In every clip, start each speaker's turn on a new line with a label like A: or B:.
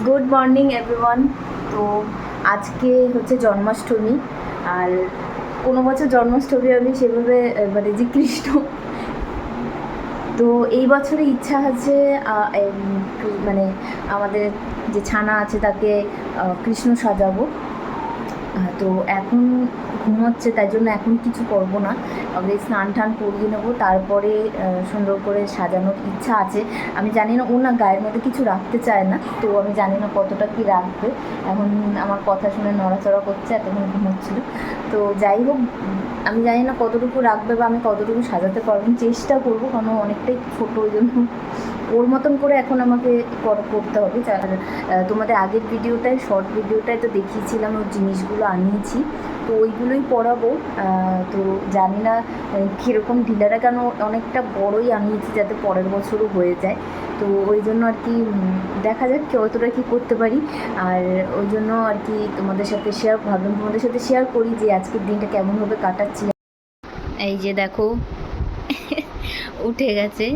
A: Good morning everyone. তো আজকে হচ্ছে জন্মাষ্টমী। আর কোনো বছর জন্মাষ্টমী আমি সেভাবে মানে যে কৃষ্ণ, তো এই বছরে ইচ্ছা আছে মানে আমাদের যে ছানা আছে তাকে কৃষ্ণ সাজাবো। তো এখন ঘুমোচ্ছে, তাই জন্য এখন কিছু করব না। আগে স্নান টান করিয়ে নেবো, তারপরে সুন্দর করে সাজানোর ইচ্ছা আছে। আমি জানি না, ও না গায়ের মধ্যে কিছু রাখতে চায় না, তো আমি জানি না কতটা কি রাখবে। এখন আমার কথা শুনে নড়াচড়া করছে, এতক্ষণ ঘুমোচ্ছিল। তো যাই হোক, আমি জানি না কতটুকু রাখবে বা আমি কতটুকু সাজাতে পারবো, চেষ্টা করবো, কারণ অনেকটাই ছোটো, ওই জন্য ওর মতন করে এখন আমাকে করতে হবে। তোমাদের আগের ভিডিওটায়, শর্ট ভিডিওটায় তো দেখিয়েছিলাম ওর জিনিসগুলো আনিয়েছি, তো ওইগুলোই পরাবো। তো জানি না কীরকম ঢিলাটা, কেন অনেকটা বড়ই আনিয়েছি যাতে পরের বছরও হয়ে যায়। তো ওই জন্য আর কি দেখা যাক কতটা কী করতে পারি। আর ওই জন্য আর কি ভাবলাম তোমাদের সাথে শেয়ার করি যে আজকের দিনটা কেমনভাবে কাটাচ্ছি। এই যে দেখো, উঠে গেছে,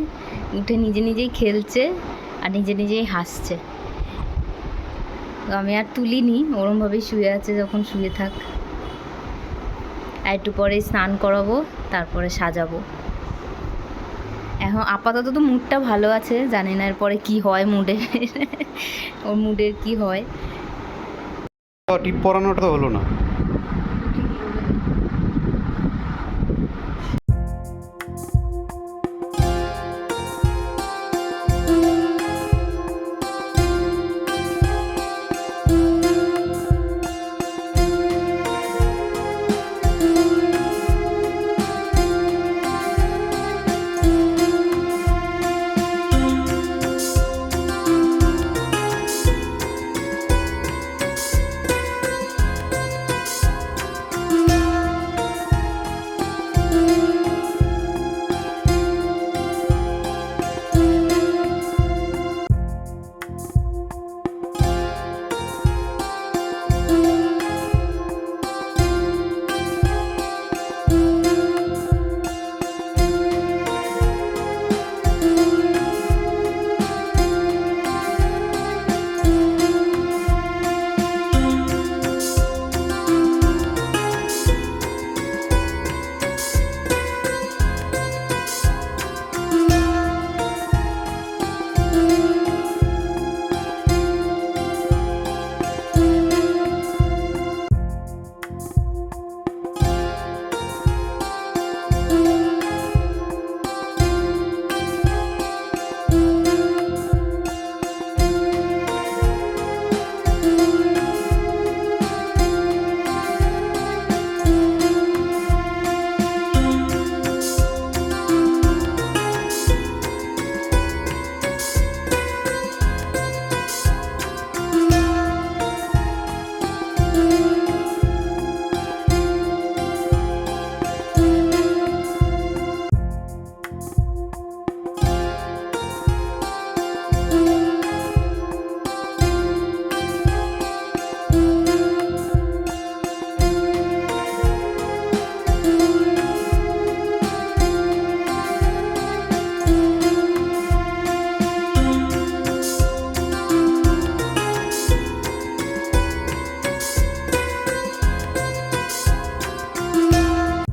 A: উঠে নিজে নিজেই খেলছে আর নিজে নিজেই হাসছে। তো আমি আর তুলিনি, ওরমভাবেই শুয়ে আছে, যখন শুয়ে থাক। আর একটু পরে স্নান করাবো, তারপরে সাজাবো। এখন আপাতত তো মুডটা ভালো আছে, জানি না এরপরে কি হয় মুডের। ওর মুডের কি হয়।
B: টিপ পরানোটা তো হলো না।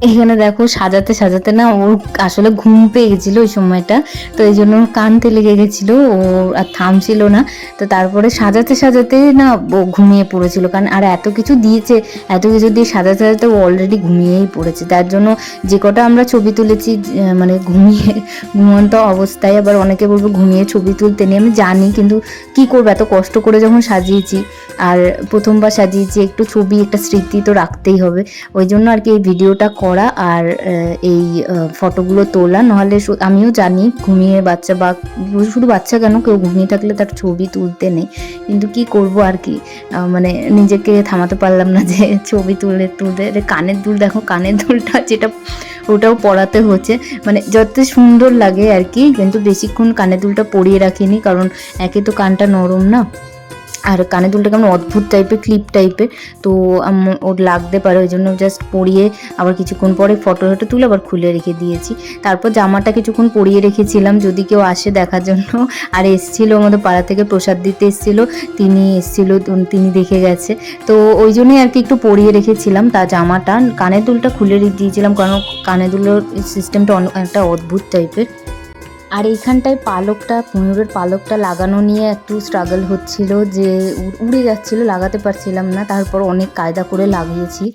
A: এখানে দেখো, সাজাতে সাজাতে না ওর আসলে ঘুম পেয়ে গেছিলো ওই সময়টা, তো এই জন্য কানতে লেগে গেছিলো, ও আর থামছিল না। তো তারপরে সাজাতে সাজাতে না ও ঘুমিয়ে পড়েছিল, কারণ আর এত কিছু দিয়েছে, এত কিছু দিয়ে সাজাতে সাজাতে ও অলরেডি ঘুমিয়েই পড়েছে। তার জন্য যে কটা আমরা ছবি তুলেছি, মানে ঘুমন্ত অবস্থায়, আবার অনেকে বলবো ঘুমিয়ে ছবি তুলতে নেই, আমি জানি, কিন্তু কি করবো, এত কষ্ট করে যখন সাজিয়েছি আর প্রথমবার সাজিয়েছি, একটু ছবি, একটা স্মৃতি তো রাখতেই হবে। ওই জন্য আর কি এই ভিডিওটা করা আর এই ফটোগুলো তোলা। নাহলে আমিও জানি ঘুমিয়ে বাচ্চা, বা শুধু বাচ্চা কেন, কেউ ঘুমিয়ে থাকলে তার ছবি তুলতে নেই, কিন্তু কি করব আর কি, মানে নিজেকে থামাতে পারলাম না যে ছবি তুলতে। কানের দুল দেখো, কানের দুলটা যেটা, ওটাও পরাতে হচ্ছে, মানে যত সুন্দর লাগে আর কি, কিন্তু বেশিক্ষণ কানের দুলটা পরিয়ে রাখিনি, কারণ একে তো কানটা নরম না, আর কানের দুলটা কেমন অদ্ভুত টাইপের, ক্লিপ টাইপের, তো ওর লাগতে পারে, ওই জন্য জাস্ট পরিয়ে আবার কিছুক্ষণ পরে ফটো তুলে আবার খুলে রেখে দিয়েছি। তারপর জামাটা কিছুক্ষণ পরিয়ে রেখেছিলাম যদি কেউ আসে দেখার জন্য। আর এসেছিলো আমাদের পাড়া থেকে প্রসাদ দিতে এসেছিলো, তিনি দেখে গেছে, তো ওই জন্যই আর কি একটু পরিয়ে রেখেছিলাম। তা জামাটা, কানের দুলটা খুলে দিয়েছিলাম কারণ কানের দুলের সিস্টেমটা একটা অদ্ভুত টাইপের। আর এইখানটায় ময়ূরের পালকটা লাগানো নিয়ে একটু স্ট্রাগল হচ্ছিল, যে উড়ে যাচ্ছিল, লাগাতে পারছিলাম না, তারপর অনেক কায়দা করে লাগিয়েছি।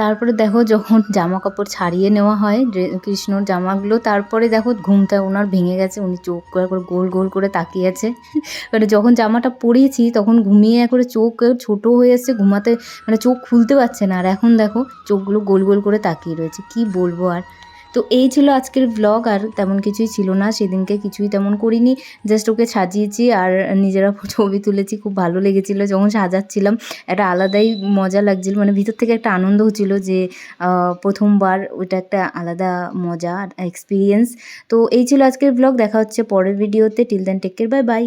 A: তারপরে দেখো যখন জামা কাপড় ছাড়িয়ে নেওয়া হয় কৃষ্ণর জামাগুলো, তারপরে দেখো ঘুমটা ওনার ভেঙে গেছে, উনি চোখ করে গোল গোল করে তাকিয়ে আছে। মানে যখন জামাটা পরিয়েছি তখন ঘুমিয়ে করে চোখ ছোট হয়ে এসছে, ঘুমাতে মানে চোখ খুলতে পারছে না, আর এখন দেখো চোখগুলো গোল গোল করে তাকিয়ে রয়েছে, কি বলবো আর। তো এই ছিল আজকের ব্লগ, আর তেমন কিছুই ছিল না, সেদিনকে কিছুই তেমন করিনি, জাস্ট ওকে সাজিয়েছি আর নিজেরা ছবি তুলেছি। খুব ভালো লেগেছিলো যখন সাজাচ্ছিলাম, একটা আলাদাই মজা লাগছিল, মানে ভিতর থেকে একটা আনন্দ হচ্ছিলো যে প্রথমবার, ওইটা একটা আলাদা মজা এক্সপিরিয়েন্স। তো এই ছিল আজকের ব্লগ, দেখা হচ্ছে পরের ভিডিওতে। Till then take care, bye by.